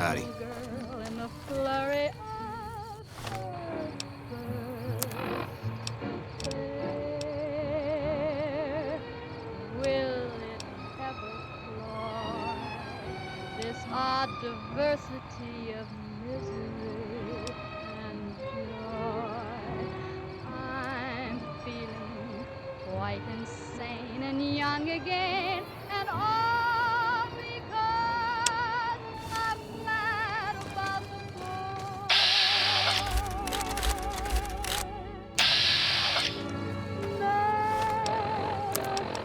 Howdy. Girl in the flurry of fair. Will it ever cloy this odd diversity of misery and joy? I'm feeling quite insane and young again, and all because I'm mad about the boy. Mad about the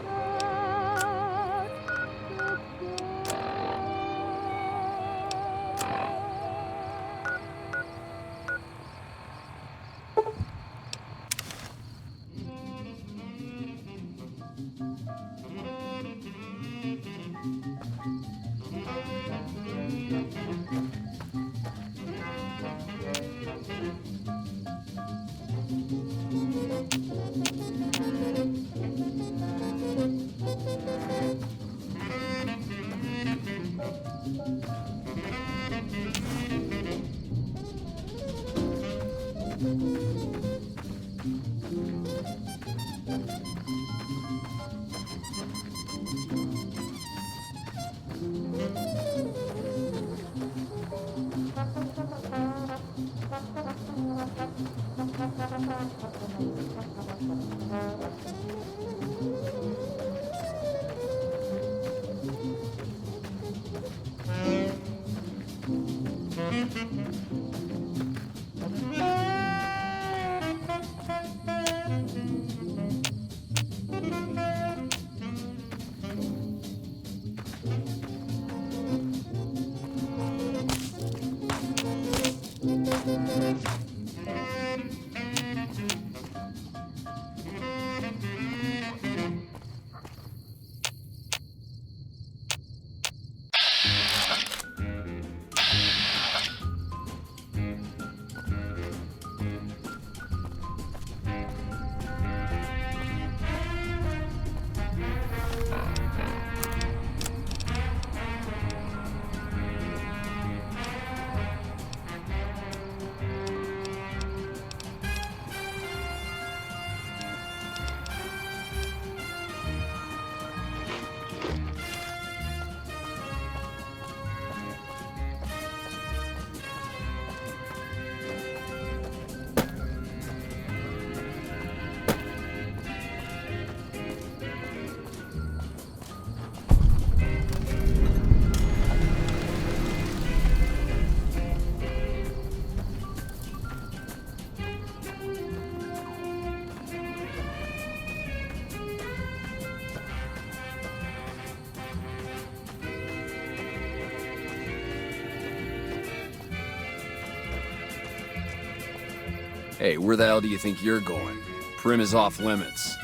Hey, where the hell do you think you're going? Primm is off limits.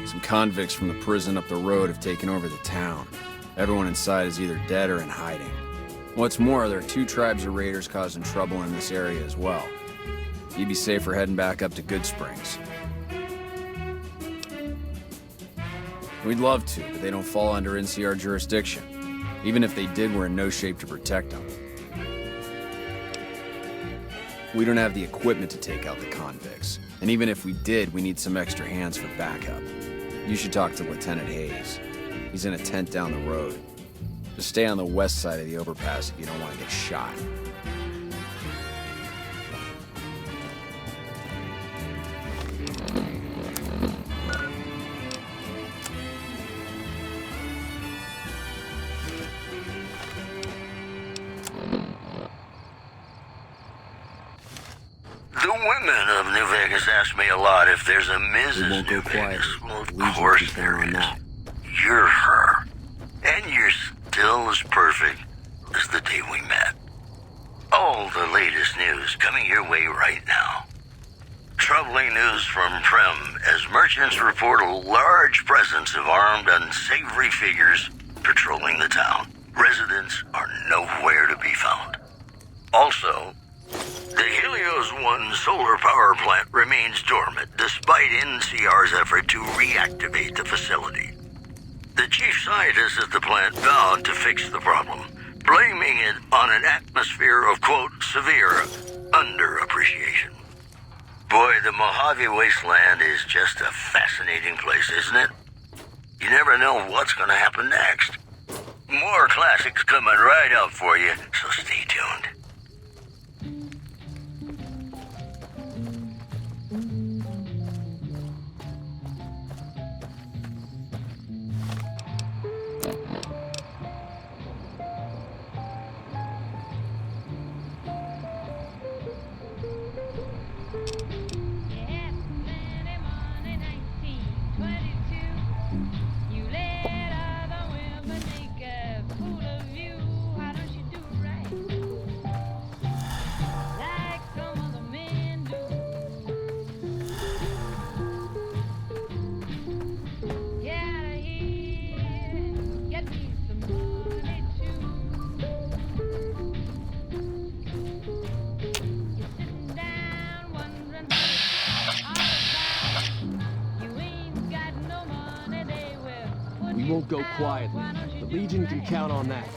Some convicts from the prison up the road have taken over the town. Everyone inside is either dead or in hiding. What's more, there are 2 tribes of raiders causing trouble in this area as well. You'd be safer heading back up to Goodsprings. We'd love to, but they don't fall under NCR jurisdiction. Even if they did, we're in no shape to protect them. We don't have the equipment to take out the convicts. And even if we did, we need some extra hands for backup. You should talk to Lieutenant Hayes. He's in a tent down the road. Just stay on the west side of the overpass if you don't want to get shot. The women of New Vegas ask me a lot if there's a Mrs. won't New go quiet. Vegas. Well, of Legion course keep there on is. that. You're her. And you're still as perfect as the day we met. All the latest news coming your way right now. Troubling news from Primm as merchants report a large presence of armed, unsavory figures patrolling the town. Residents are nowhere to be found. Also, the Helios 1 solar power plant remains dormant despite NCR's effort to reactivate the facility. The chief scientist at the plant vowed to fix the problem, blaming it on an atmosphere of, quote, severe underappreciation. Boy, the Mojave Wasteland is just a fascinating place, isn't it? You never know what's going to happen next. More classics coming right up for you, so stay tuned. We won't go quietly. The Legion can count on that.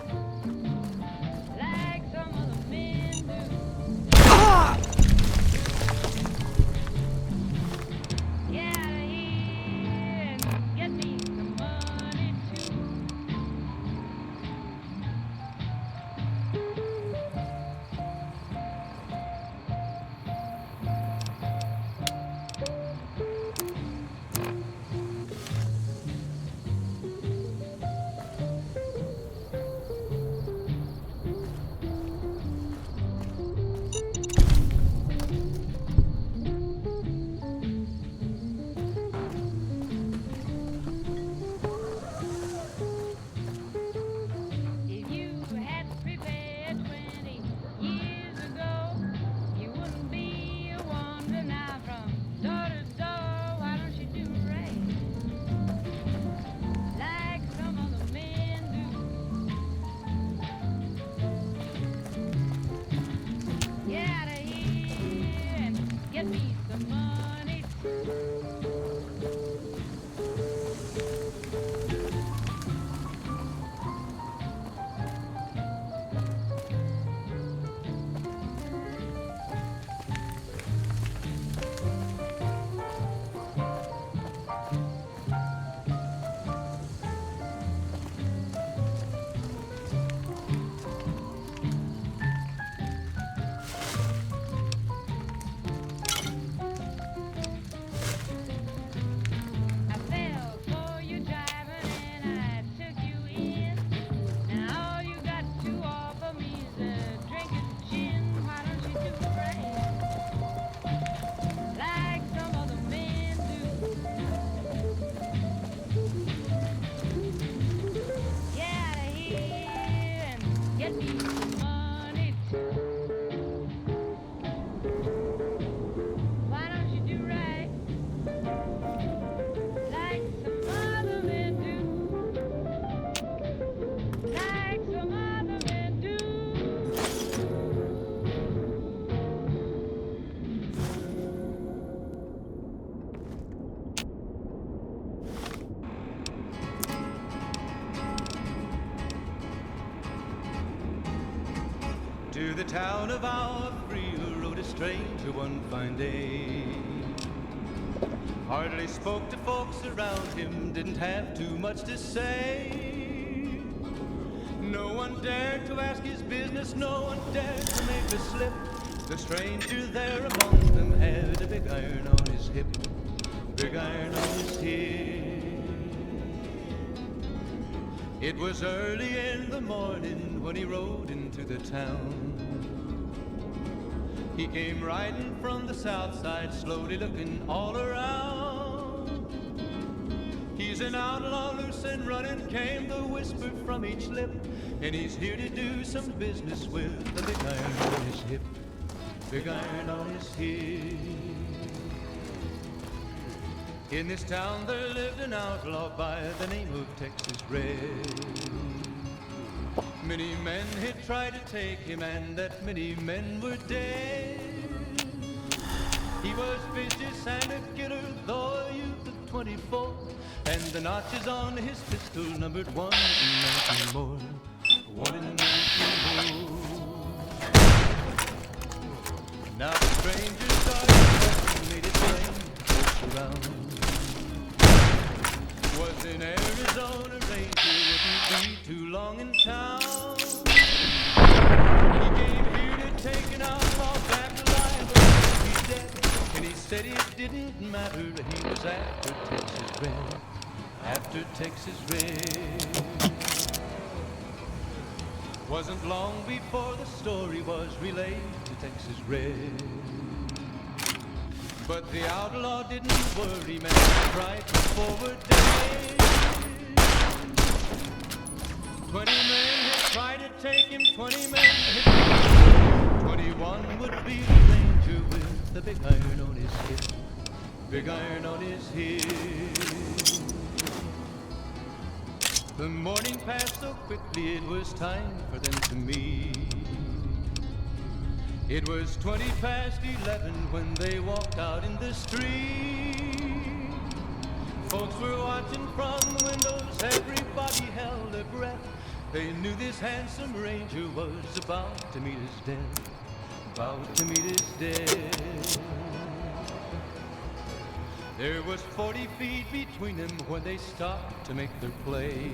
To the town of our free rode a stranger one fine day. Hardly spoke to folks around him, didn't have too much to say. No one dared to ask his business, no one dared to make a slip. The stranger there among them had a big iron on his hip, big iron on his hip. It was early in the morning when he rode into the town. He came riding from the south side, slowly looking all around. He's an outlaw, loose and running, came the whisper from each lip. And he's here to do some business with the big iron on his hip, big iron on his hip. In this town there lived an outlaw by the name of Texas Red. Many men had tried to take him, and that many men were dead. He was vicious and a killer, though a youth of 24. And the notches on his pistol numbered 1 and 19 more. 1 and 19 more. Now the stranger started, made it plain, folks around. Was in Arizona, Ranger wouldn't be too long in town. He came here to take an outlaw back alive, but he's dead. And he said it didn't matter, he was after Texas Red. After Texas Red. Wasn't long before the story was relayed to Texas Red. But the outlaw didn't worry, man, right forward day. 20 men had tried to take him, 20 men had 21 would be the ranger with the big iron on his hip. Big iron on his hip. The morning passed so quickly, it was time for them to meet. It was 20 past 11 when they walked out in the street. Folks were watching from the windows, everybody held their breath. They knew this handsome ranger was about to meet his death. About to meet his death. There was 40 feet between them when they stopped to make their play.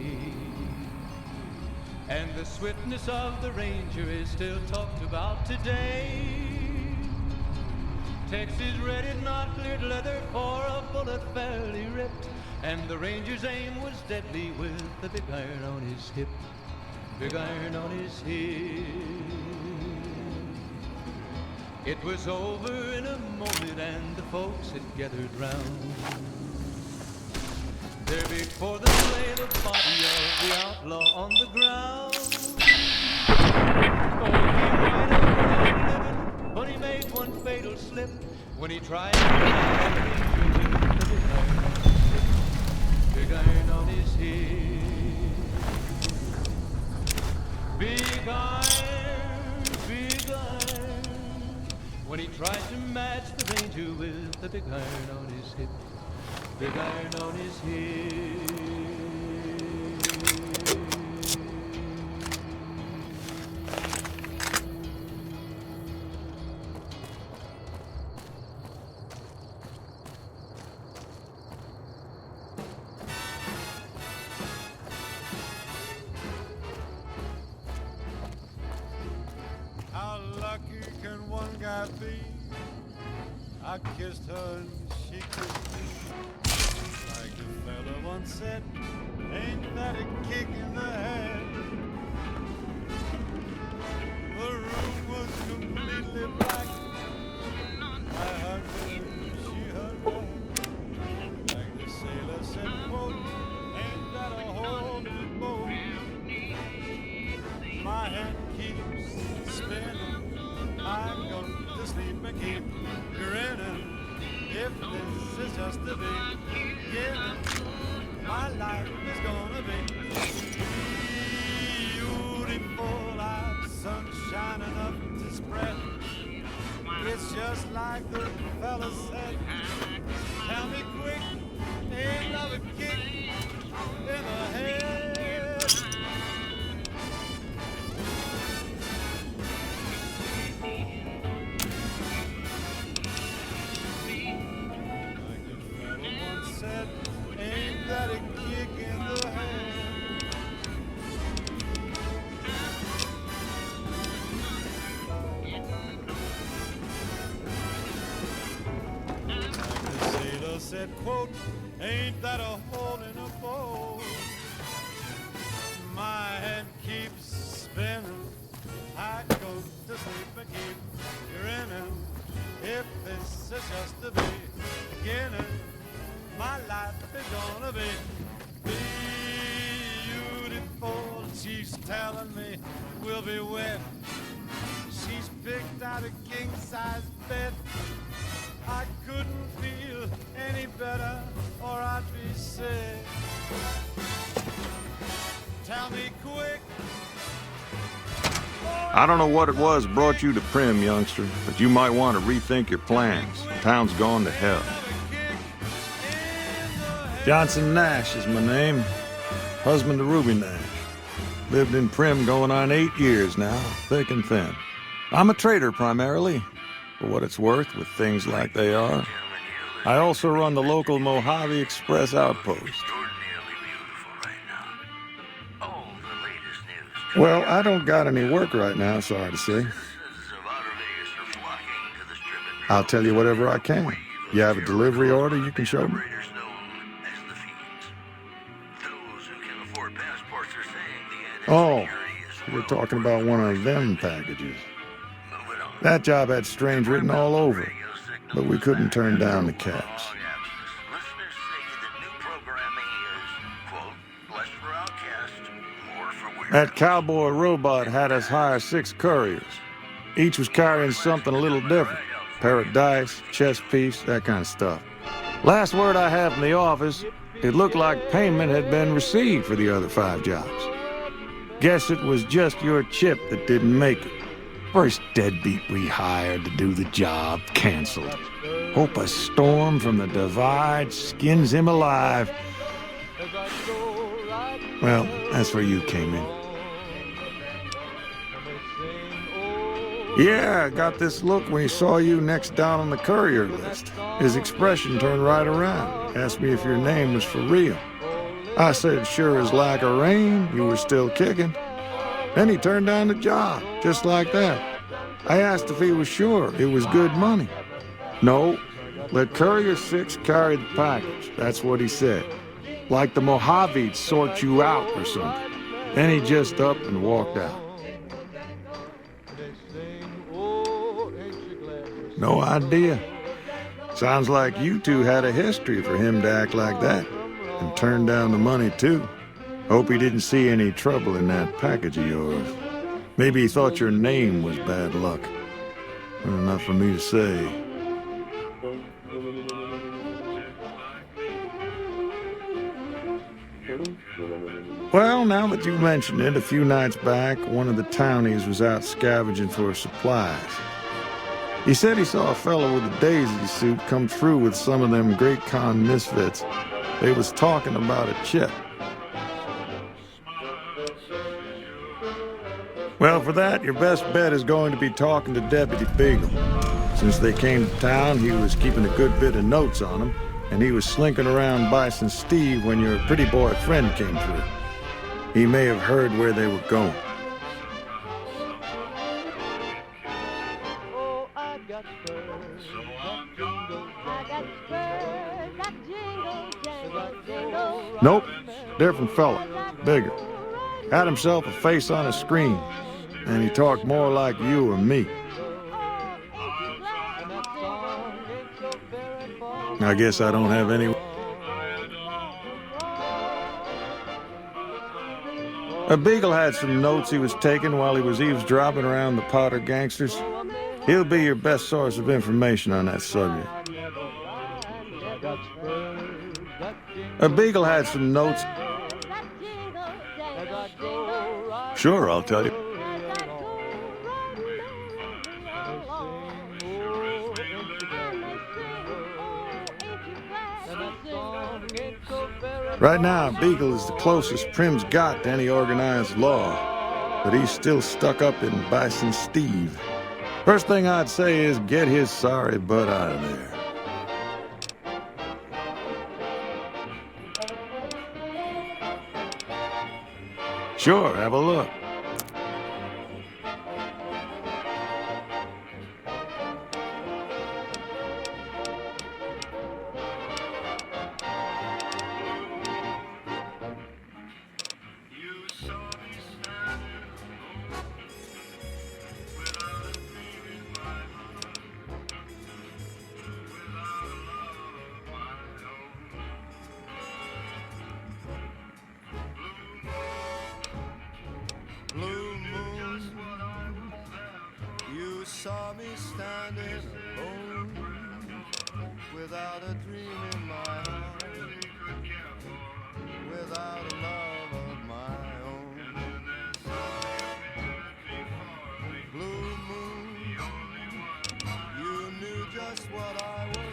And the swiftness of the ranger is still talked about today. Texas Red had not cleared leather for a bullet fairly ripped. And the ranger's aim was deadly with the big iron on his hip. Big iron on his hip. It was over in a moment and the folks had gathered round. There before them lay the body of the outlaw on the ground. Oh, he might have been living, but he made one fatal slip when he tried to get the big iron on his hip. Big iron, big iron. When he tried to match the ranger with the big iron on his hip. Big iron on his hip. How lucky can one guy be? I kissed her and she kissed me. Like the fella once said, ain't that a kick in the head? The room was completely black. I hugged her and she hugged back. Like the sailor said, quote, ain't that a hole in the boat? My head keeps spinning. I go to sleep and keep grinning. If this is just the beginning, my life is gonna be beautiful like sunshine enough to spread. It's just like the fella said. Tell me quick, ain't love a kick in the head? Ain't that a kick in the head? Like the sailor said, quote, ain't that a hole in a boat? My head keeps spinning. I go to sleep and keep grinning. If this is just the beginning, my life is gonna be beautiful. She's telling me we'll be wed. She's picked out a king-size bed. I couldn't feel any better or I'd be sick. Tell me quick. I don't know what it was that brought you to Prim, youngster, but you might want to rethink your plans. Town's gone to hell. Johnson Nash is my name. Husband to Ruby Nash. Lived in Prim going on 8 years now, thick and thin. I'm a trader primarily, for what it's worth with things like they are. I also run the local Mojave Express outpost. Well, I don't got any work right now, sorry to say. I'll tell you whatever I can. You have a delivery order you can show me? Oh, you're talking about one of them packages. That job had strange written all over it, but we couldn't turn down the caps. That cowboy robot had us hire 6 couriers. Each was carrying something a little different. Pair of dice, chess piece, that kind of stuff. Last word I have from the office, it looked like payment had been received for the other 5 jobs. Guess it was just your chip that didn't make it. First deadbeat we hired to do the job canceled. Hope a storm from the divide skins him alive. Well, that's where you came in. Yeah, I got this look when he saw you next down on the courier list. His expression turned right around. Asked me if your name was for real. I said, sure as lack of rain, you were still kicking. Then he turned down the job, just like that. I asked if he was sure it was good money. No, let Courier 6 carry the package. That's what he said. Like the Mojave'd sort you out or something. Then he just up and walked out. No idea. Sounds like you two had a history for him to act like that. And turn down the money, too. Hope he didn't see any trouble in that package of yours. Maybe he thought your name was bad luck. Well, enough for me to say. Well, now that you mention it, a few nights back, one of the townies was out scavenging for supplies. He said he saw a fellow with a daisy suit come through with some of them Great Con misfits. They was talking about a chip. Well, for that, your best bet is going to be talking to Deputy Beagle. Since they came to town, he was keeping a good bit of notes on them, and he was slinking around Bison Steve when your pretty boy friend came through. He may have heard where they were going. Nope, different fella, bigger. Had himself a face on a screen, and he talked more like you or me. I guess I don't have any... Beagle had some notes he was taking while he was eavesdropping around the Powder gangsters. He'll be your best source of information on that subject. Beagle had some notes. Sure, I'll tell you. Right now, Beagle is the closest Prim's got to any organized law, but he's still stuck up in Bison Steve. First thing I'd say is get his sorry butt out of there. Sure, have a look. Blue moon, you saw me standing alone, without a dream in my heart, without a love of my own. Blue moon, you knew just what I was.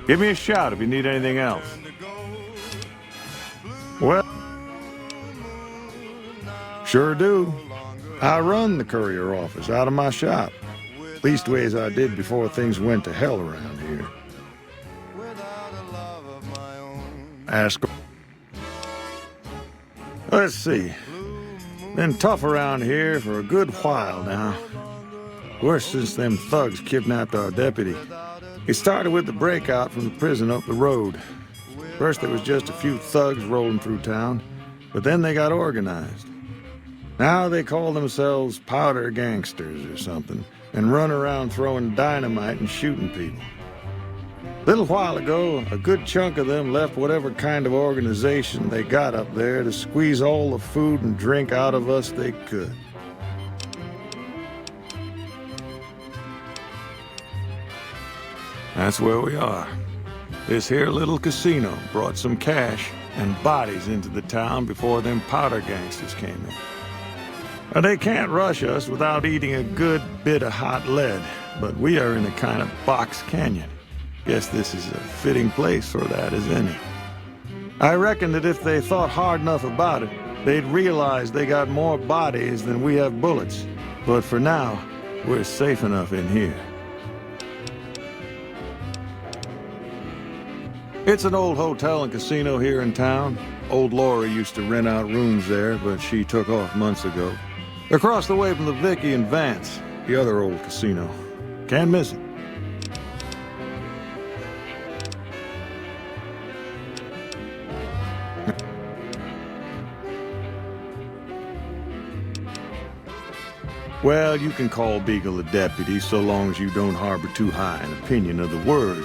Give me a shout if you need anything else. Well, sure do. I run the courier office out of my shop. Leastways I did before things went to hell around here. Ask. Let's see. Been tough around here for a good while now. Worse since them thugs kidnapped our deputy. It started with the breakout from the prison up the road. First there was just a few thugs rolling through town, but then they got organized. Now they call themselves powder gangsters or something, and run around throwing dynamite and shooting people. Little while ago, a good chunk of them left whatever kind of organization they got up there to squeeze all the food and drink out of us they could. That's where we are. This here little casino brought some cash and bodies into the town before them powder gangsters came in. Now, they can't rush us without eating a good bit of hot lead, but we are in a kind of box canyon. Guess this is a fitting place for that as any. I reckon that if they thought hard enough about it, they'd realize they got more bodies than we have bullets. But for now, we're safe enough in here. It's an old hotel and casino here in town. Old Laura used to rent out rooms there, but she took off months ago. Across the way from the Vicky and Vance, the other old casino. Can't miss it. Well, you can call Beagle a deputy so long as you don't harbor too high an opinion of the word.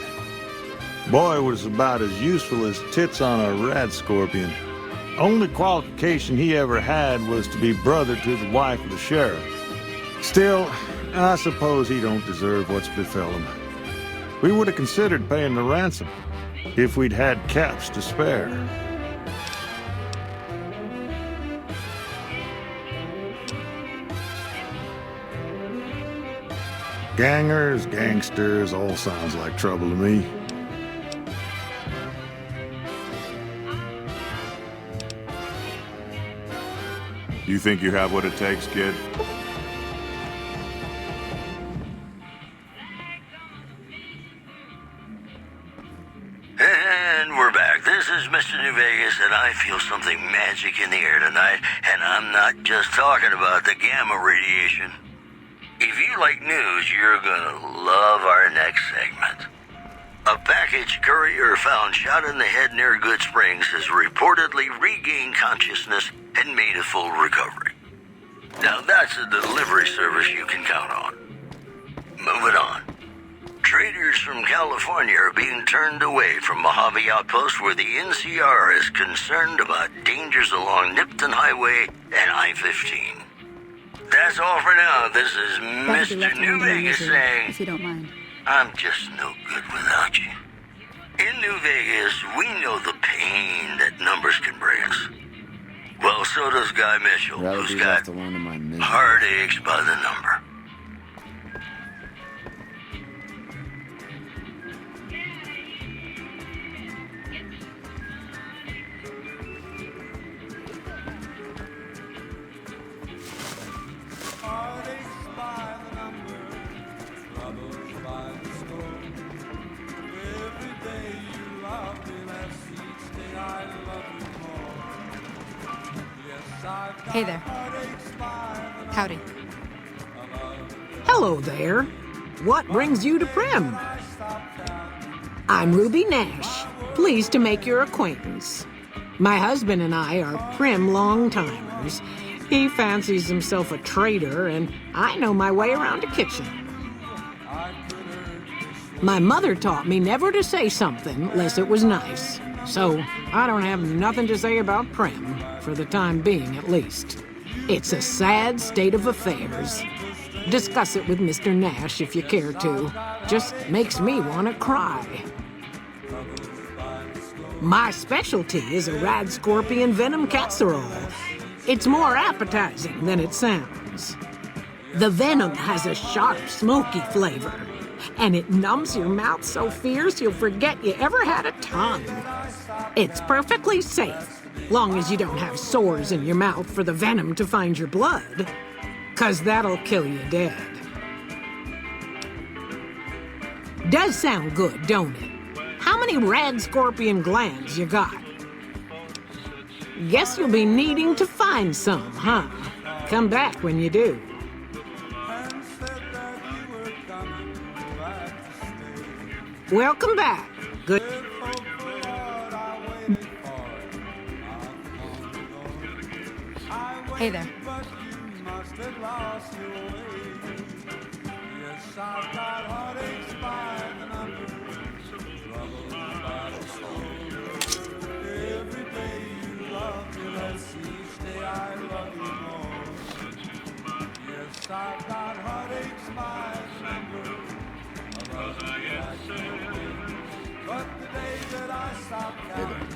Boy was about as useful as tits on a rad scorpion. Only qualification he ever had was to be brother to the wife of the sheriff. Still, I suppose he don't deserve what's befell him. We would have considered paying the ransom if we'd had caps to spare. Gangers, gangsters, all sounds like trouble to me. You think you have what it takes, kid? And we're back. This is Mr. New Vegas, and I feel something magic in the air tonight, and I'm not just talking about the gamma radiation. If you like news, you're gonna love our next segment. A package courier found shot in the head near Good Springs has reportedly regained consciousness and made a full recovery. Now that's a delivery service you can count on. Moving on. Traders from California are being turned away from Mojave Outpost where the NCR is concerned about dangers along Nipton Highway and I-15. That's all for now. This is Mr. New Vegas saying, if you don't mind. I'm just no good without you. In New Vegas, we know the pain that numbers can bring us. Well, so does Guy Mitchell, Rather who's be got left alone in my misery. heartaches by the number. Heartaches by the number, troubles by the score. Every day you love me less, each day I love you more. Yes, I've got Hey there. heartaches by the Howdy. Hello there. What brings you to Prim? I'm Ruby Nash. Pleased to make your acquaintance. My husband and I are Prim long-timers. He fancies himself a trader, and I know my way around a kitchen. My mother taught me never to say something unless it was nice. So I don't have nothing to say about Prim, for the time being at least. It's a sad state of affairs. Discuss it with Mr. Nash if you care to. Just makes me want to cry. My specialty is a rad scorpion venom casserole. It's more appetizing than it sounds. The venom has a sharp, smoky flavor. and it numbs your mouth so fierce you'll forget you ever had a tongue. It's perfectly safe, long as you don't have sores in your mouth for the venom to find your blood, 'cause that'll kill you dead. Does sound good, don't it? How many red scorpion glands you got? Guess you'll be needing to find some, huh? Come back when you do. and said that you were coming back to stay. Welcome back. Good. With hope for what I waited for, I Hey there. waited, but you must have lost your way. Yes, I've got heartaches by the number, troubles by the soul. Every day you love me less, each day I love you more. Yes, I've got heartaches by the number, I love you like the wind. But the day that I stop counting,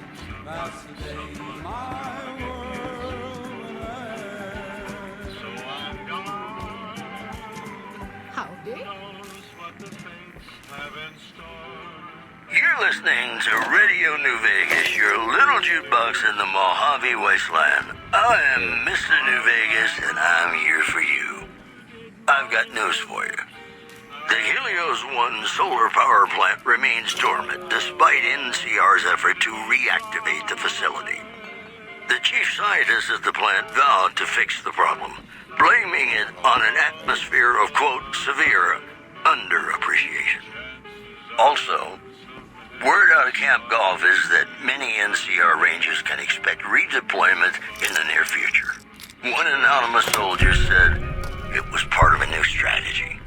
that's the day my world will end. Howdy. You're listening to Radio New Vegas, your little jukebox in the Mojave Wasteland. I am Mr. New Vegas, and I'm here for you. I've got news for you. The Helios 1 solar power plant remains dormant despite NCR's effort to reactivate the facility. The chief scientist at the plant vowed to fix the problem, blaming it on an atmosphere of, quote, severe underappreciation. Also, word out of Camp Golf is that many NCR Rangers can expect redeployment in the near future. One anonymous soldier said it was part of a new strategy.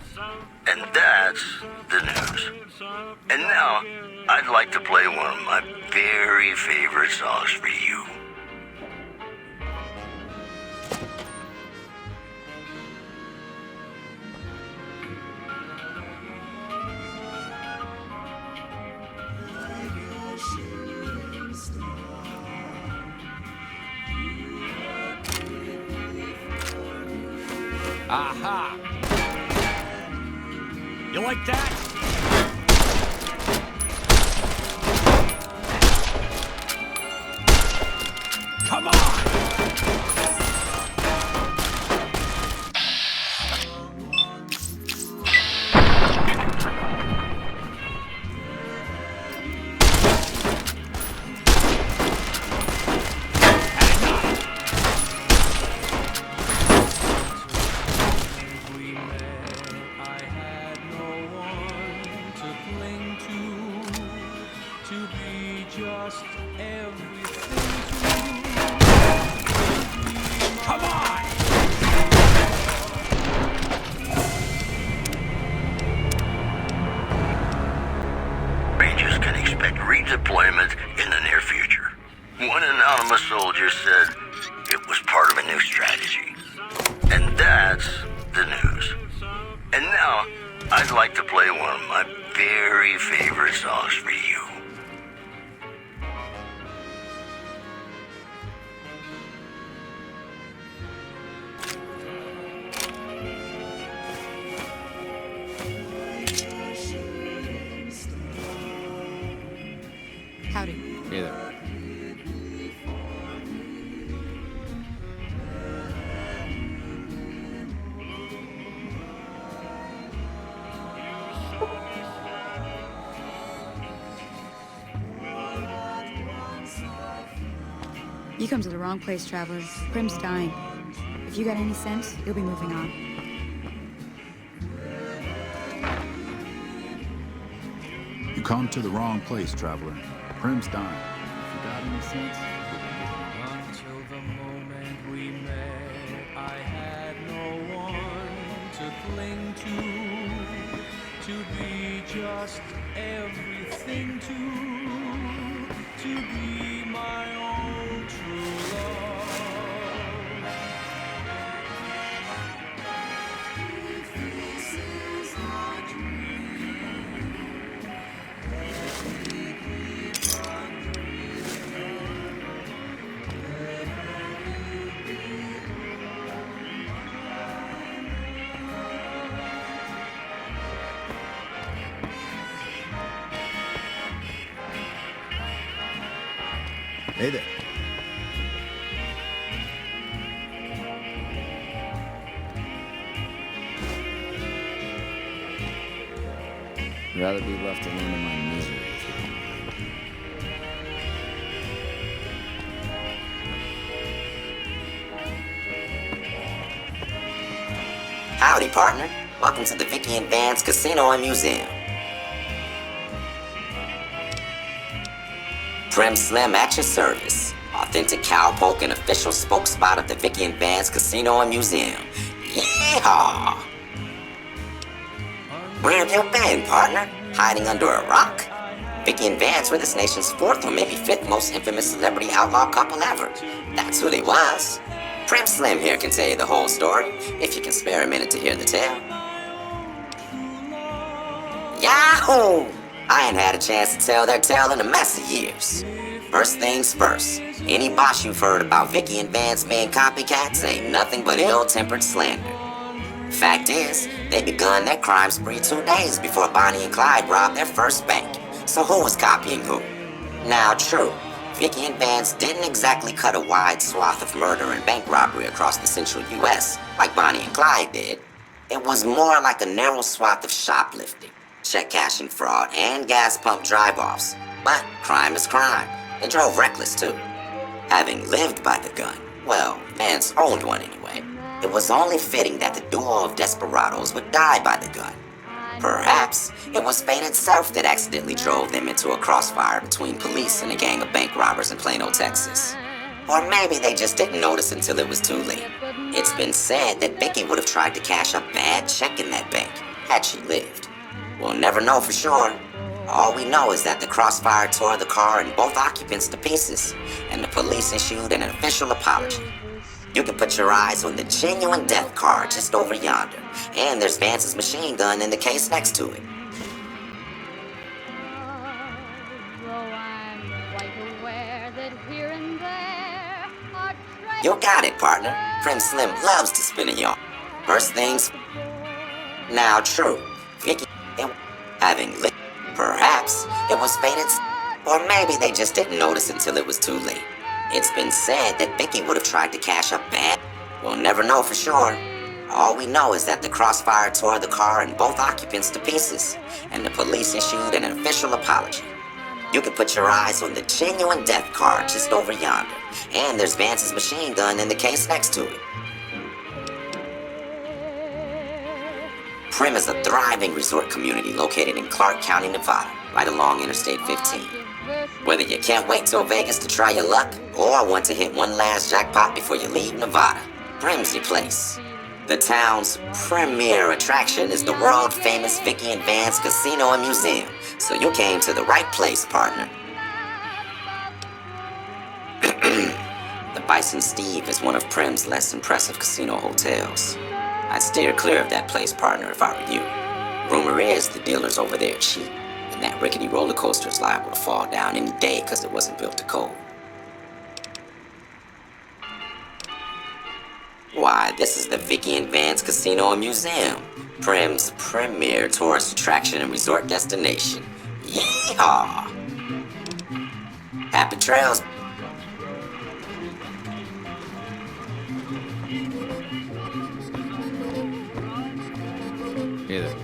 And that's the news. And now, I'd like to play one of my very favorite songs for you. Aha! You like that? Come on! I had no one to cling to be just everything to. Come on! Rangers can expect redeployment in the near future. One anonymous soldier said it was part of a new strategy. And that's the news. And now, I'd like to play one of my very favorite songs for you. Howdy. Hey there. You come to the wrong place, traveler. Prim's dying. If you got any sense, you'll be moving on. You come to the wrong place, traveler. Prim's dying. If you got any sense, Until the moment we met, I had no one to cling to be just everything to be my own true love. This is my Hey there. I'd rather be left alone in my misery if you don't mind. Howdy, partner. Welcome to the Vicky and Vance Casino and Museum. Prim Slim at your service. Authentic cowpoke and official spokespot of the Vicky and Vance Casino and Museum. Yeehaw! Where have you been, partner? Hiding under a rock? Vicky and Vance were this nation's fourth or maybe fifth most infamous celebrity outlaw couple ever. That's who they was. Prim Slim here can tell you the whole story, if you can spare a minute to hear the tale. Yahoo! I ain't had a chance to tell their tale in a mess of years. First things first, any boss you've heard about Vicky and Vance being copycats ain't nothing but ill-tempered slander. Fact is, they begun their crime spree 2 days before Bonnie and Clyde robbed their first bank. So who was copying who? Now true, Vicky and Vance didn't exactly cut a wide swath of murder and bank robbery across the central US like Bonnie and Clyde did. It was more like a narrow swath of shoplifting, check cashing fraud, and gas pump drive-offs. But crime is crime. They drove reckless too. Having lived by the gun, well, Vance owned one anyway, it was only fitting that the duo of desperados would die by the gun. Perhaps it was fate itself that accidentally drove them into a crossfire between police and a gang of bank robbers in Plano, Texas. Or maybe they just didn't notice until it was too late. It's been said that Vicky would have tried to cash a bad check in that bank had she lived. We'll never know for sure. All we know is that the crossfire tore the car and both occupants to pieces, and the police issued an official apology. You can put your eyes on the genuine death car just over yonder, and there's Vance's machine gun in the case next to it. You got it, partner. Prim Slim loves to spin a yarn. First things... Now true, Vicky having lit. Perhaps it was fated, or maybe they just didn't notice until it was too late. It's been said that Vicky would have tried to cash a bad. We'll never know for sure. All we know is that the crossfire tore the car and both occupants to pieces, and the police issued an official apology. You can put your eyes on the genuine death car just over yonder, and there's Vance's machine gun in the case next to it. Prim is a thriving resort community located in Clark County, Nevada, right along Interstate 15. Whether you can't wait till Vegas to try your luck, or want to hit one last jackpot before you leave Nevada, Prim's your place. The town's premier attraction is the world-famous Vicky and Vance Casino and Museum, so you came to the right place, partner. The Bison Steve is one of Prim's less impressive casino hotels. I'd steer clear of that place, partner, if I were you. Rumor is the dealers over there are cheap, and that rickety roller coaster is liable to fall down any day because it wasn't built to code. Why, this is the Vicky and Vance Casino and Museum, Prim's premier tourist attraction and resort destination. Yeehaw! Happy trails. Hey there.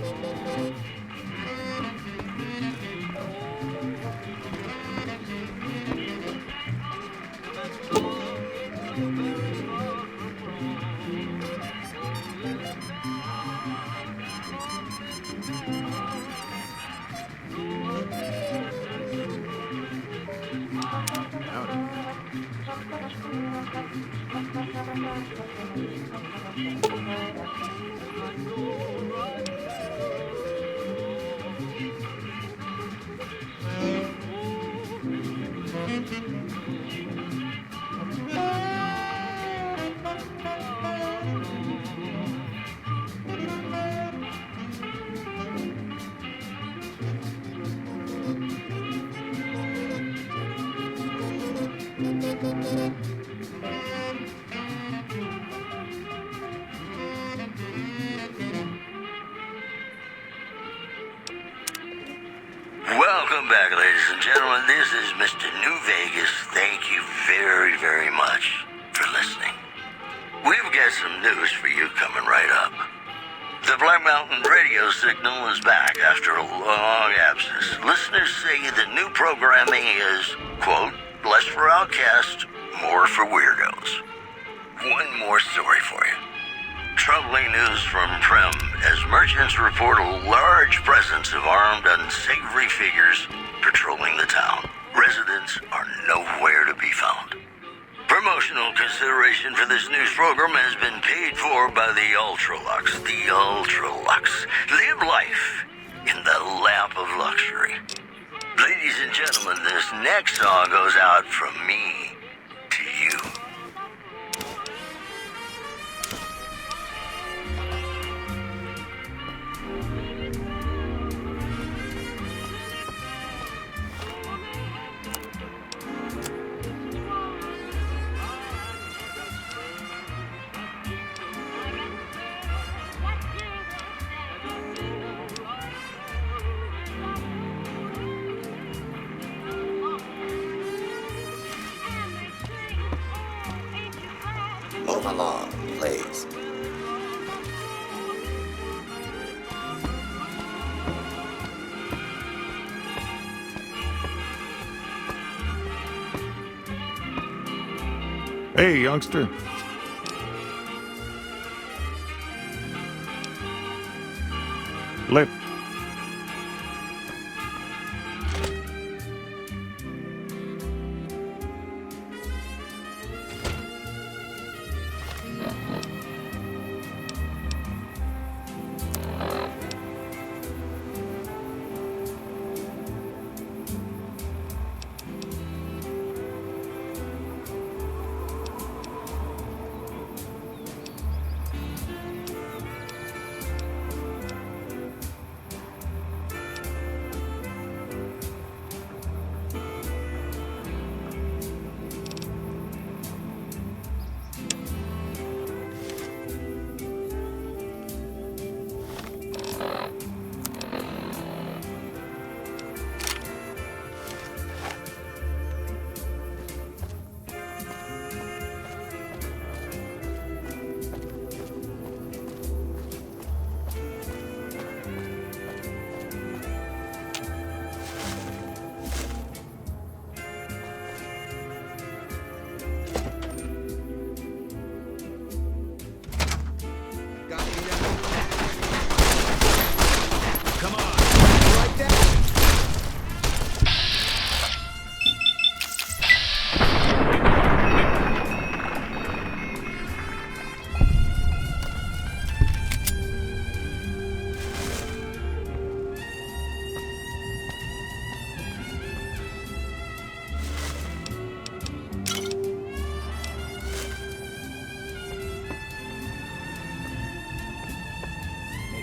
Welcome back, ladies and gentlemen. This is Mr. New Vegas. Thank you very, very much for listening. We've got some news for you coming right up. The Black Mountain radio signal is back after a long absence. Listeners say the new programming is, quote, less for outcasts, more for weirdos. One more story for you. Troubling news from Prim as merchants report a large presence of armed, unsavory figures patrolling the town. Residents are nowhere to be found. Promotional consideration for this news program has been paid for by the Ultralux. The Ultralux. Live life in the lap of luxury. Ladies and gentlemen, this next song goes out from me to you. Move along, please. Hey, youngster. Let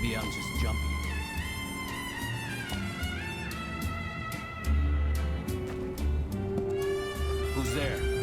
Maybe I'm just jumping. Who's there?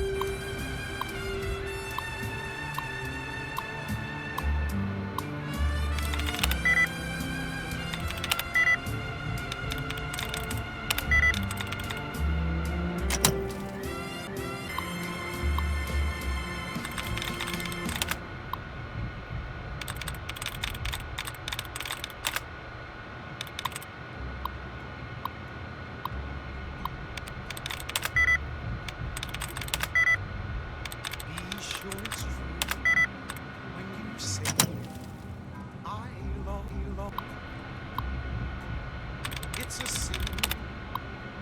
it's a sin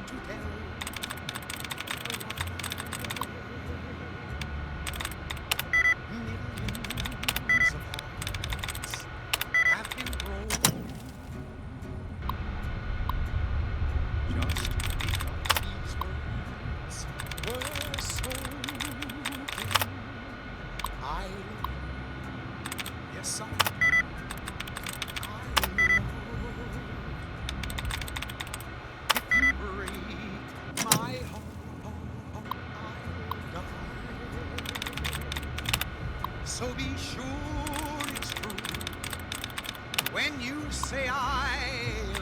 to tell. Millions of hearts have been broken just because these words were spoken. I love you. Yes, I do. So be sure it's true when you say I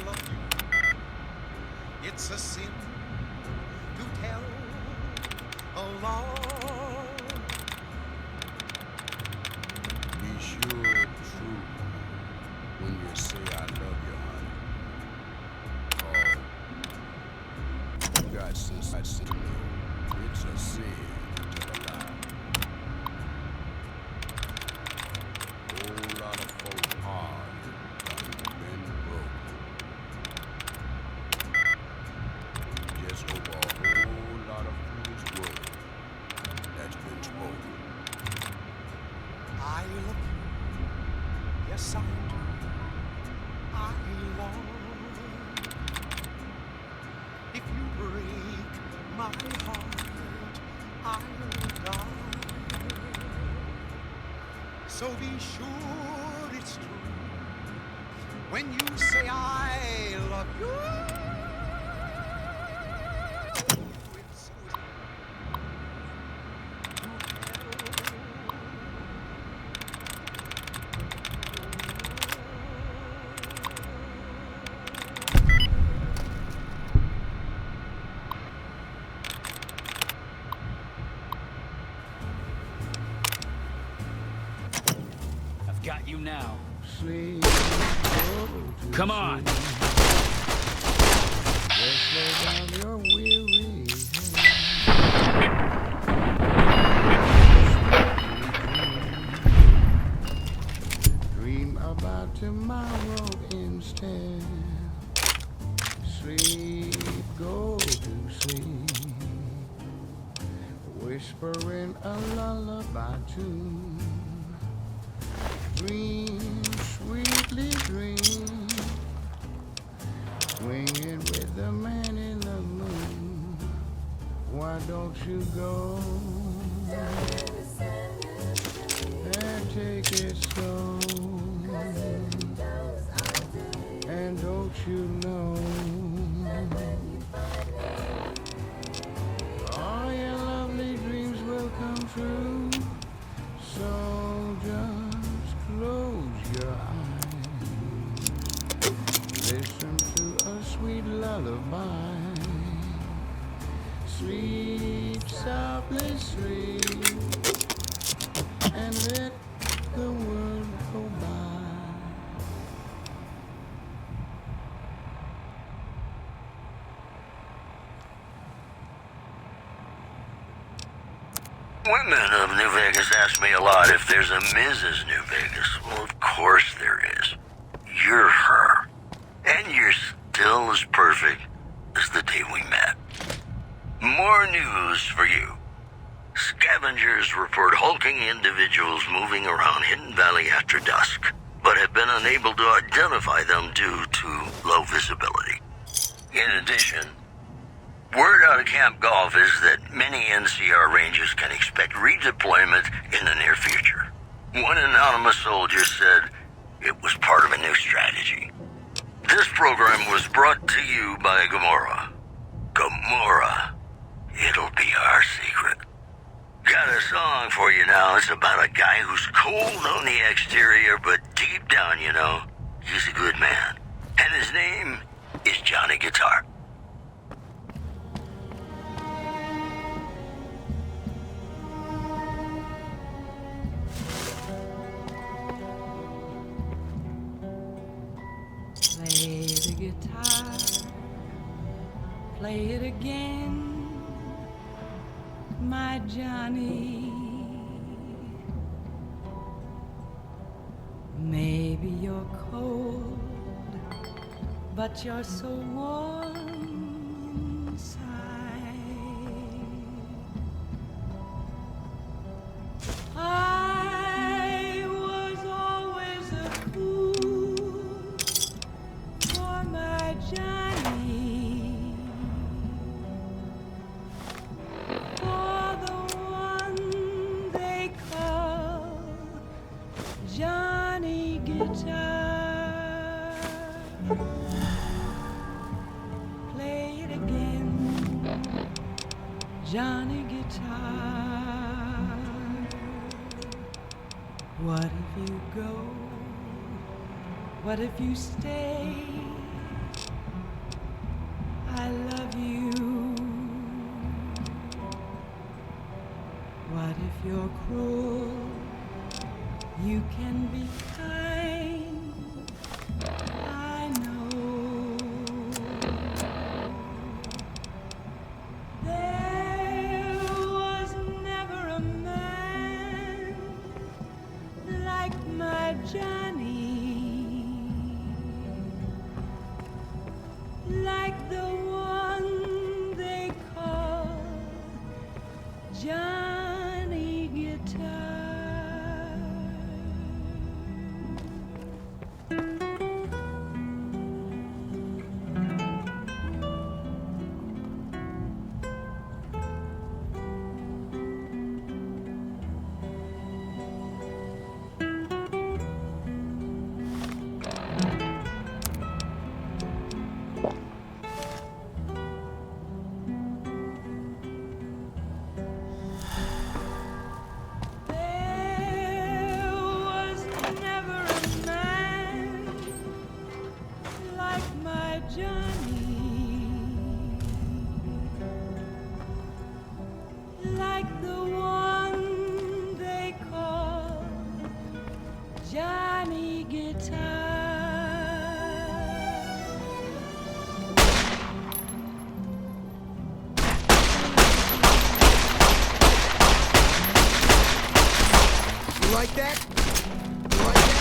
love you. It's a sin to tell a lie. Be sure true when you say I love you, honey. Oh, you got sense. I said it's a sin to tell a lie. Whole lot of folks are been broke. Just hope a whole lot of foolish words that's been spoken. I love you, yes I do. I love. If you break my heart, I'll die. So be sure it's true when you say I love you. It's so I've got you now. Sleep. Come on. Just lay down your weary dream about tomorrow instead. Sleep, go to sleep, whispering a lullaby tune. Dream, sweetly dream, swinging with the man in the moon. Why don't you go and take it slow? And don't you know all your lovely dreams will come true? So just close your eyes, listen to a sweet lullaby. Sleep softly, sleep, and let the world go by. Women of New Vegas ask me a lot if there's a Mrs. New Vegas. Well, of course there is. You're her. And you're still as perfect as the day we met. More news for you. Scavengers report hulking individuals moving around Hidden Valley after dusk, but have been unable to identify them due to low visibility. In addition, word out of Camp Golf is that many NCR Rangers can expect redeployment in the near future. One anonymous soldier said it was part of a new strategy. This program was brought to you by Gamora. Gamora. It'll be our secret. Got a song for you now. It's about a guy who's cold on the exterior, but deep down, you know, he's a good man. And his name is Johnny Guitar. Play the guitar, play it again, my Johnny. Maybe you're cold, but you're so warm inside. I was always a fool for my Johnny, for the one they call Johnny Guitar. Play it again, Johnny Guitar. What if you go? What if you stay? I love if you're cruel, you can be kind. I know. There was never a man like my Johnny, like the one they call Johnny Guitar. There was never a man like my Johnny, like the one they call Johnny Guitar. You like that? You like that?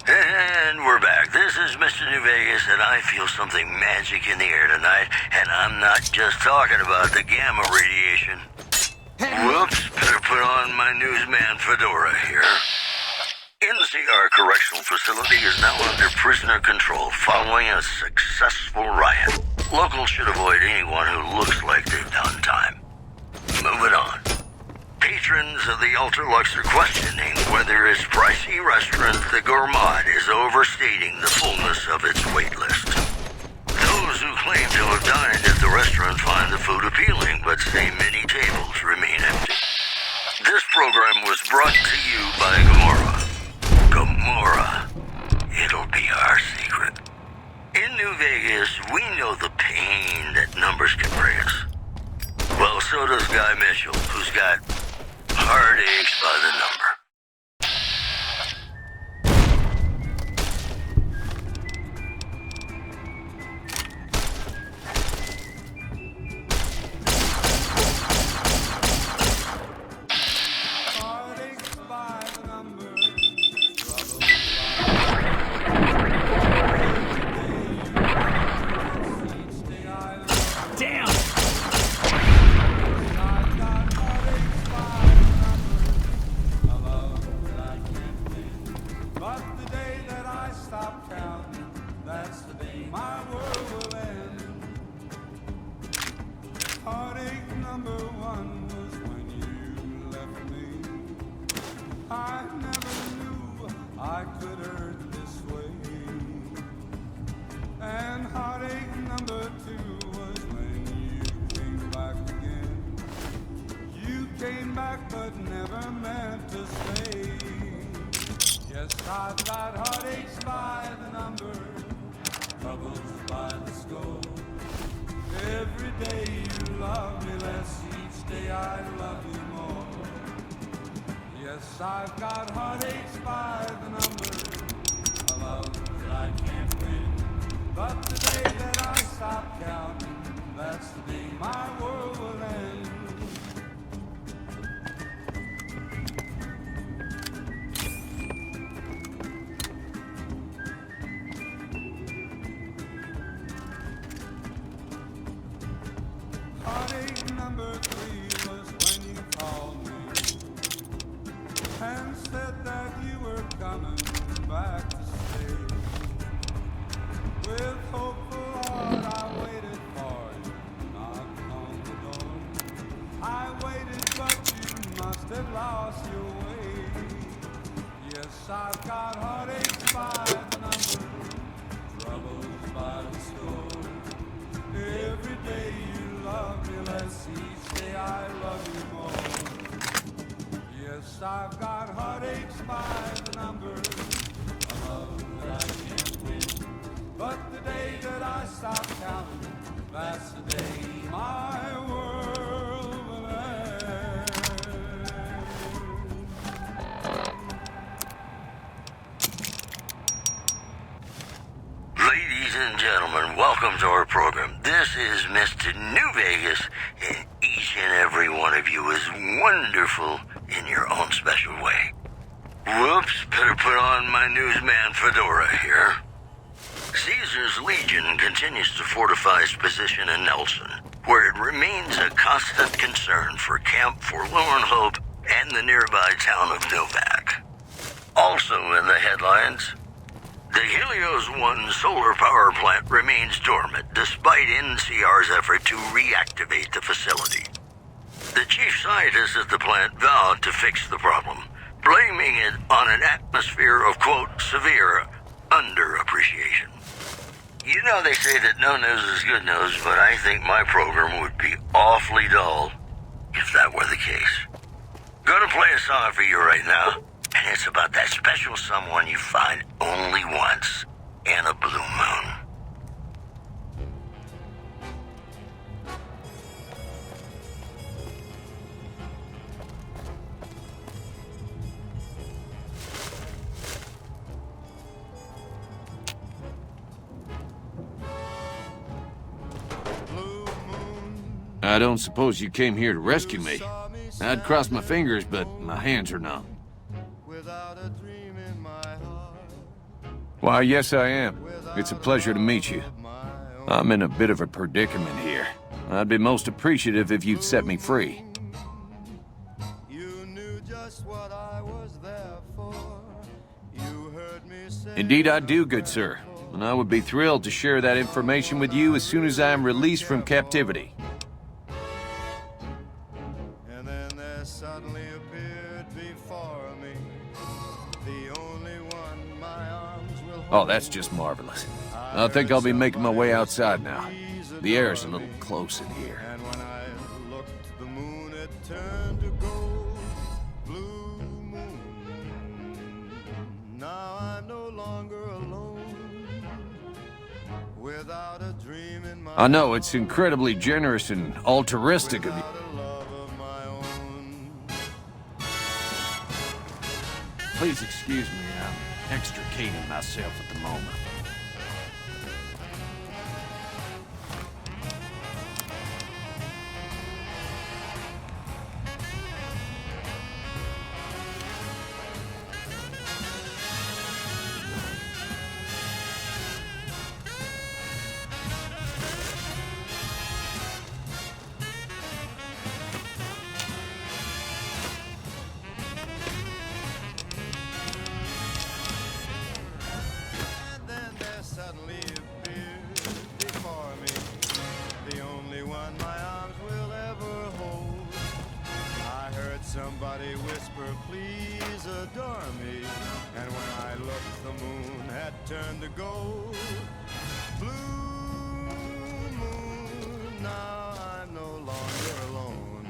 And we're back. This is Mr. New Vegas, and I feel something magic in the air tonight, and I'm not just talking about the gamma radiation. Whoops, better put on my newsman fedora here. NCR Correctional Facility is now under prisoner control following a successful riot. Locals should avoid anyone who looks like they've done time. Moving on. Patrons of the Ultra-Lux are questioning whether its pricey restaurant, the Gourmand, is overstating the fullness of its wait list. Those who claim to have dined at the restaurant find the food appealing, but say many tables remain empty. This program was brought to you by Gomorrah. Gomorrah. It'll be our secret. In New Vegas, we know the pain that numbers can bring us. Well, so does Guy Mitchell, who's got heartaches by the number. Heartaches by the number. Damn! I've got heartaches by the number. A love that I can't win. But the day that I stop counting, that's the day my world will end. Heartache number one was when you left me. I never knew I could hurt this way. And heartache number two was when you came back again. You came back but never meant to stay. Yes, I've got heartaches by the number, troubles by the score. Every day you love me less, each day I love you more. Yes, I've got heartaches by the number, a love that I can't win. But the day that I stop counting, that's the day my world will end. Heartache number three was when you called me and said that you were coming back to stay. With hopeful heart I waited for you, knocked on the door. I waited but you must have lost your way. Yes, I've got heartaches by the number, troubles by the score. Every day you love me less, each day I love you more. Yes, I've got heartaches by the number, a love that I can't win. But the day that I stop counting, that's the day my world will end. Ladies and gentlemen, welcome to our program. This is Mr. New Vegas, and each and every one of you is wonderful in your own special way. Whoops, better put on my newsman fedora here. Caesar's Legion continues to fortify its position in Nelson, where it remains a constant concern for Camp Forlorn Hope and the nearby town of Novak. Also in the headlines, the Helios 1 solar power plant remains dormant despite NCR's effort to reactivate the facility. The chief scientist at the plant vowed to fix the problem, blaming it on an atmosphere of, quote, severe underappreciation. You know they say that no news is good news, but I think my program would be awfully dull if that were the case. Gonna play a song for you right now, and it's about that special someone you find only once in a blue moon. I don't suppose you came here to rescue me. I'd cross my fingers, but my hands are numb. Why, yes I am. It's a pleasure to meet you. I'm in a bit of a predicament here. I'd be most appreciative if you'd set me free. Indeed I do, good sir. And I would be thrilled to share that information with you as soon as I am released from captivity. Suddenly appeared before me, the only one my arms will hold. Oh, that's just marvelous. I think I'll be making my way outside now. The air's a little close in here. And when I looked, the moon had turned to gold, blue moon. Now I'm no longer alone, without a dream in my I know, it's incredibly generous and altruistic of you. Please excuse me, I'm extricating myself at the moment. suddenly appeared before me, the only one my arms will ever hold. I heard somebody whisper, please adore me, and when I looked, the moon had turned to gold. Blue moon, now I'm no longer alone,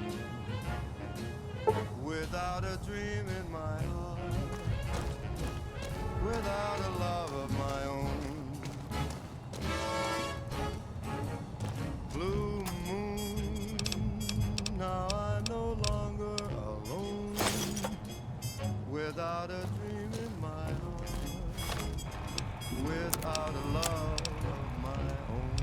without a dream in my heart, without a love of my own. Blue moon, now I'm no longer alone, without a dream in my heart, without a love of my own.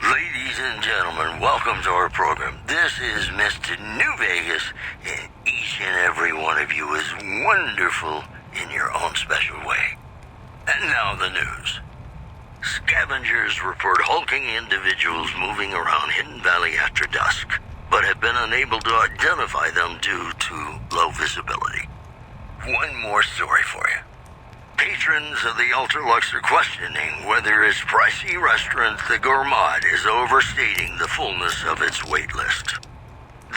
Ladies and gentlemen, welcome to our program. This is Mr. New Vegas, and each and every one of you is wonderful in your own special way. And now the news. Scavengers report hulking individuals moving around Hidden Valley after dusk, but have been unable to identify them due to low visibility. One more story for you. Patrons of the Ultralux are questioning whether its pricey restaurant, the Gourmand, is overstating the fullness of its wait list.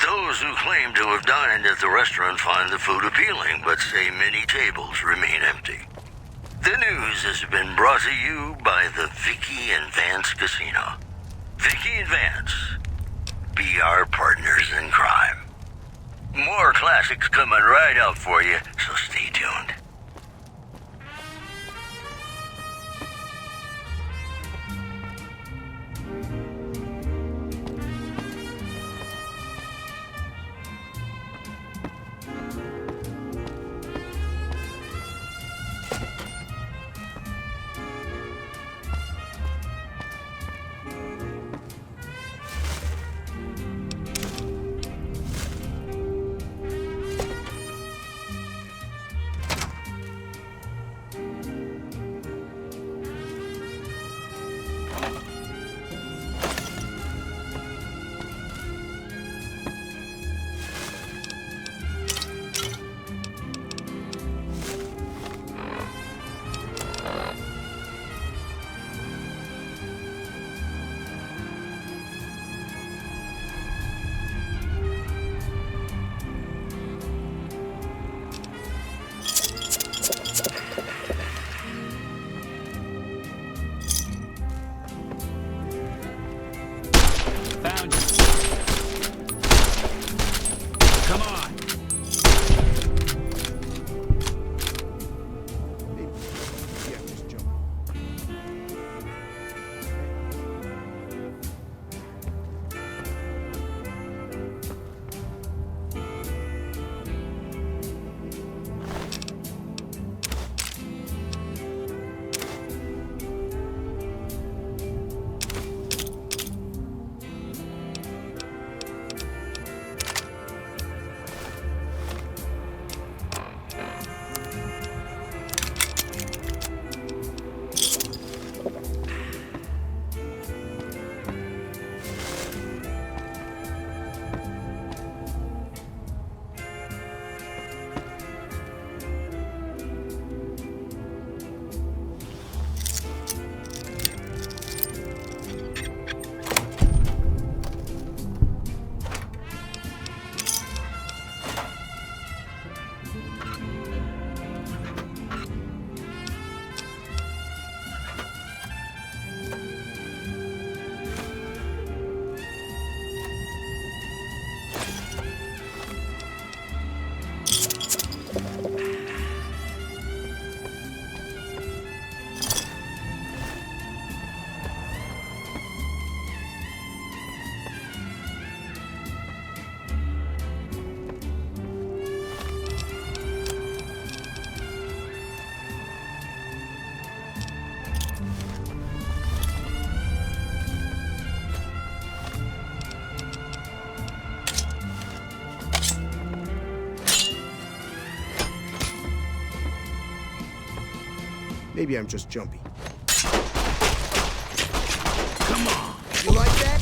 Those who claim to have dined at the restaurant find the food appealing, but say many tables remain empty. The news has been brought to you by the Vicky and Vance Casino. Vicky and Vance, be our partners in crime. More classics coming right up for you, so stay tuned. Found you. Come on. Maybe I'm just jumpy. Come on. You like that?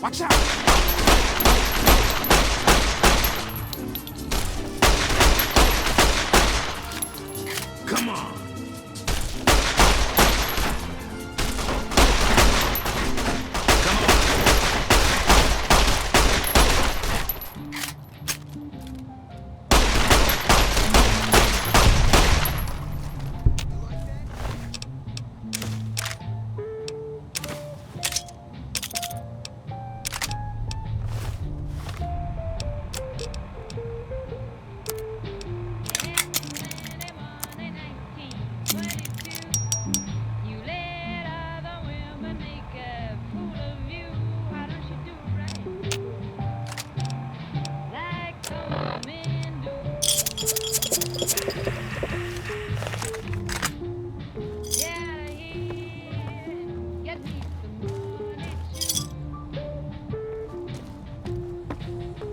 Watch out! Come on.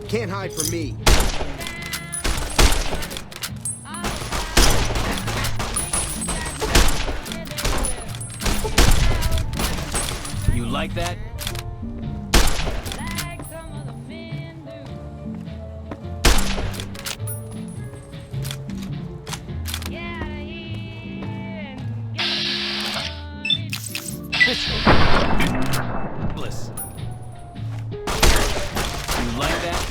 Can't hide from me. You like that? Bliss. You like that?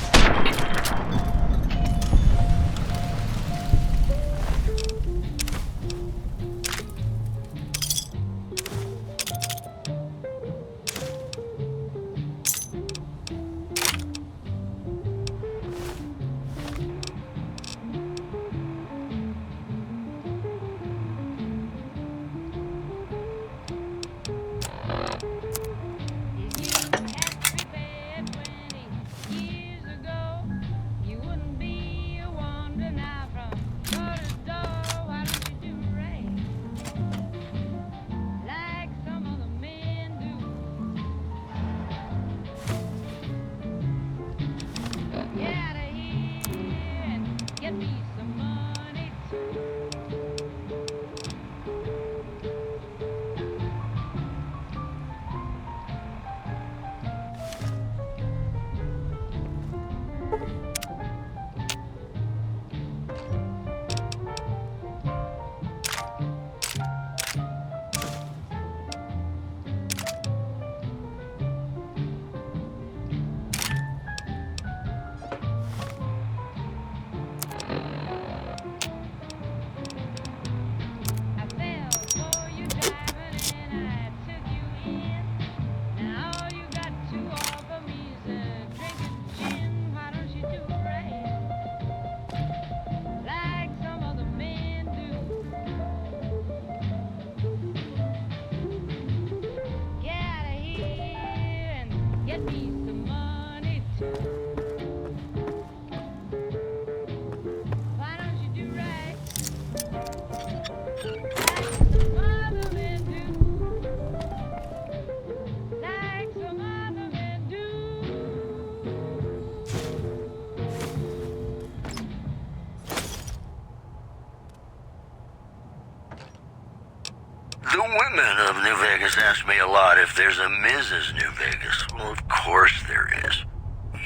The women of New Vegas ask me a lot if there's a Mrs. New Vegas. Well, of course there is.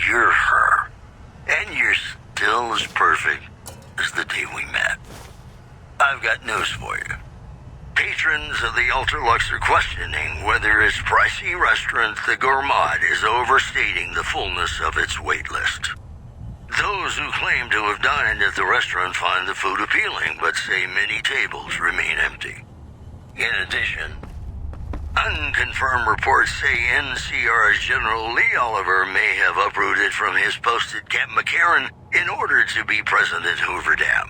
You're her. And you're still as perfect as the day we met. I've got news for you. Patrons of the Ultralux are questioning whether its pricey restaurant, the Gourmand, is overstating the fullness of its wait list. Those who claim to have dined at the restaurant find the food appealing, but say many tables remain empty. In addition, unconfirmed reports say NCR's General Lee Oliver may have uprooted from his post at Camp McCarran in order to be present at Hoover Dam.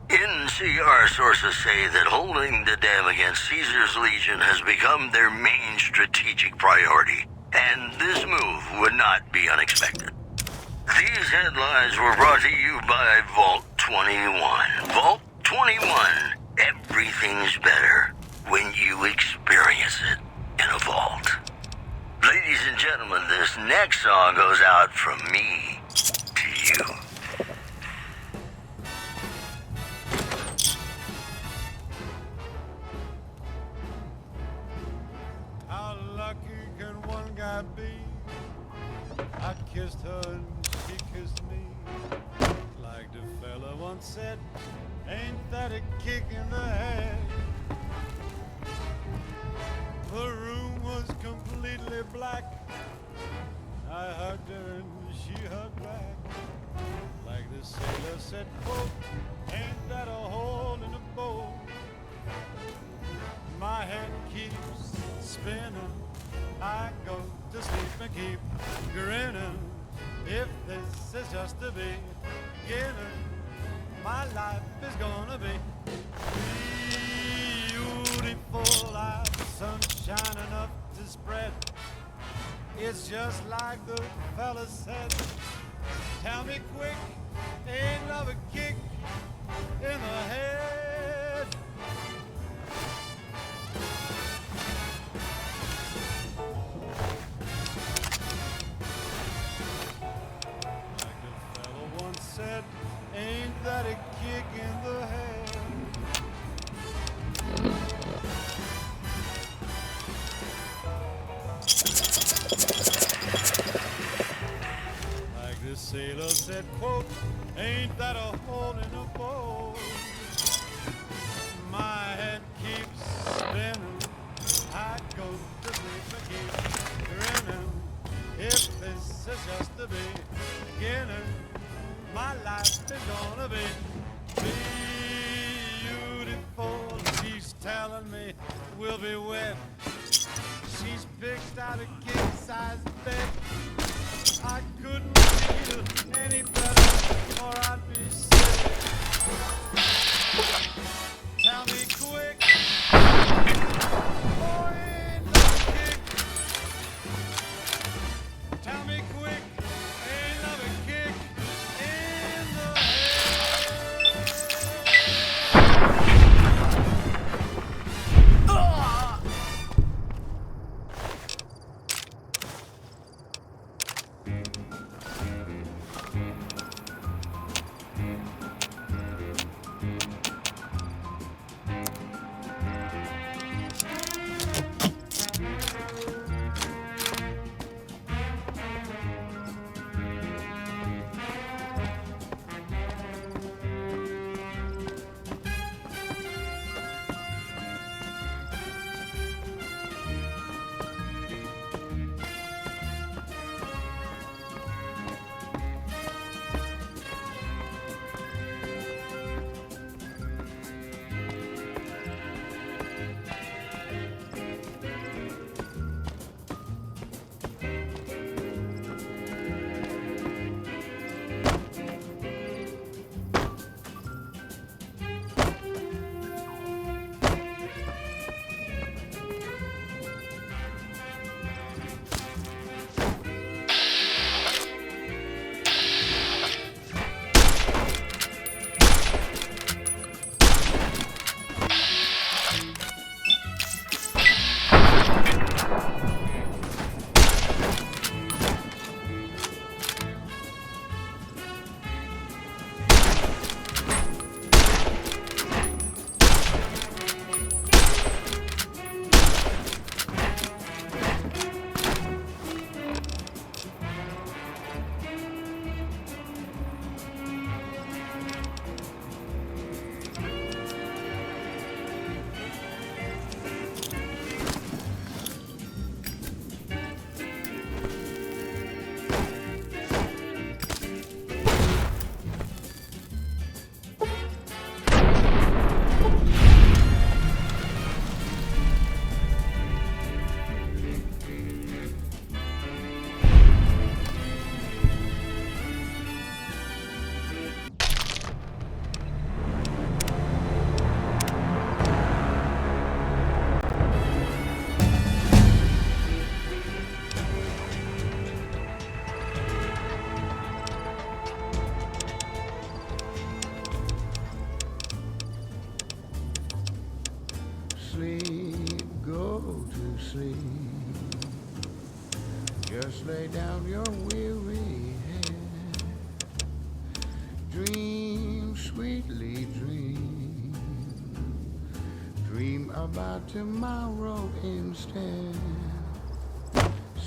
NCR sources say that holding the dam against Caesar's Legion has become their main strategic priority, and this move would not be unexpected. These headlines were brought to you by Vault 21. Vault 21. Everything's better when you experience it in a vault. Ladies and gentlemen, this next song goes out from me to you. How lucky can one guy be? I kissed her and she kissed me. Like the fella once said, ain't that a kick in the head? The room was completely black. I hugged her and she hugged back. Like the sailor said, quote, ain't that a hole in the boat? My head keeps spinning. I go to sleep and keep grinning. If this is just the beginning, my life is gonna be beautiful. I've sunshine enough to spread. It's just like the fella said. Tell me quick, ain't love a kick in the head? Ain't that a kick in the head? Like the sailor said, quote, ain't that a hole in the boat? My head keeps spinning. I go to sleep again, grinning. If this is just the beginning, my life is gonna be beautiful. She's telling me we'll be wed. She's picked out a king-size bed. I couldn't feel any better, or I'd be sick. Tell me quick, boy, ain't no kick. Tell me quick, ain't love a kick in the sleep, go to sleep. Just lay down your weary head. Dream, sweetly dream. Dream about tomorrow instead.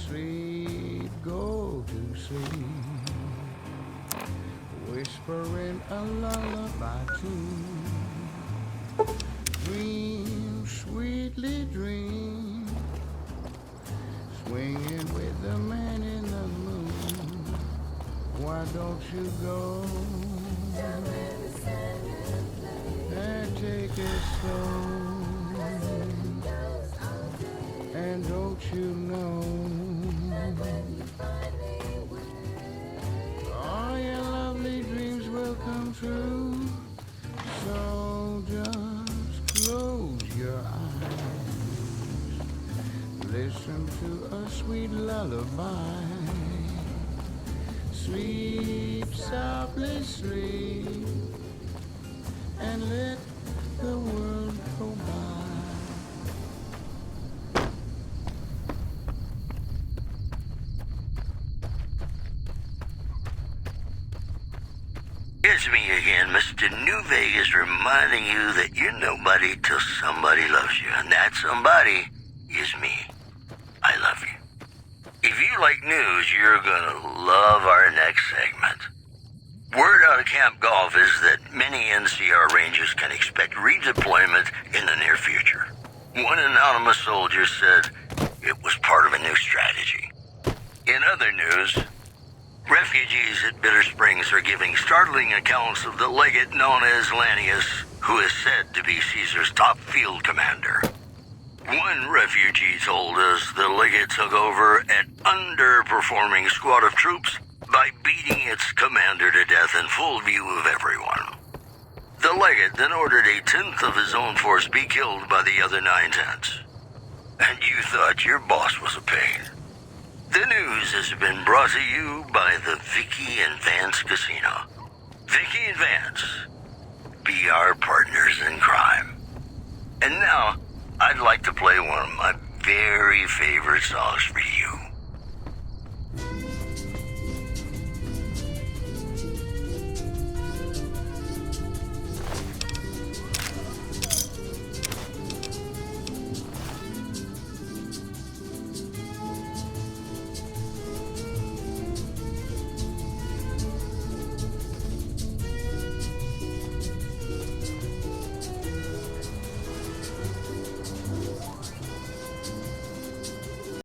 Sleep, go to sleep. Whispering a lullaby tune. Dream, sweetly dream. Swinging with the man in the moon. Why don't you go and take it slow? And don't you know all your lovely dreams will come true? So just close your eyes. Listen to a sweet lullaby. Sleep, softly sleep, and let the world go by. It's me again, Mr. New Vegas, reminding you that you're nobody till somebody loves you, and that somebody is me. I love you. If you like news, you're gonna love our next segment. Word out of Camp Golf is that many NCR Rangers can expect redeployment in the near future. One anonymous soldier said it was part of a new strategy. In other news, refugees at Bitter Springs are giving startling accounts of the legate known as Lanius, who is said to be Caesar's top field commander. One refugee told us the legate took over an underperforming squad of troops by beating its commander to death in full view of everyone. The legate then ordered a tenth of his own force be killed by the other 9/10. And you thought your boss was a pain. The news has been brought to you by the Vicky and Vance Casino. Vicky and Vance, be our partners in crime. And now, I'd like to play one of my very favorite songs for you.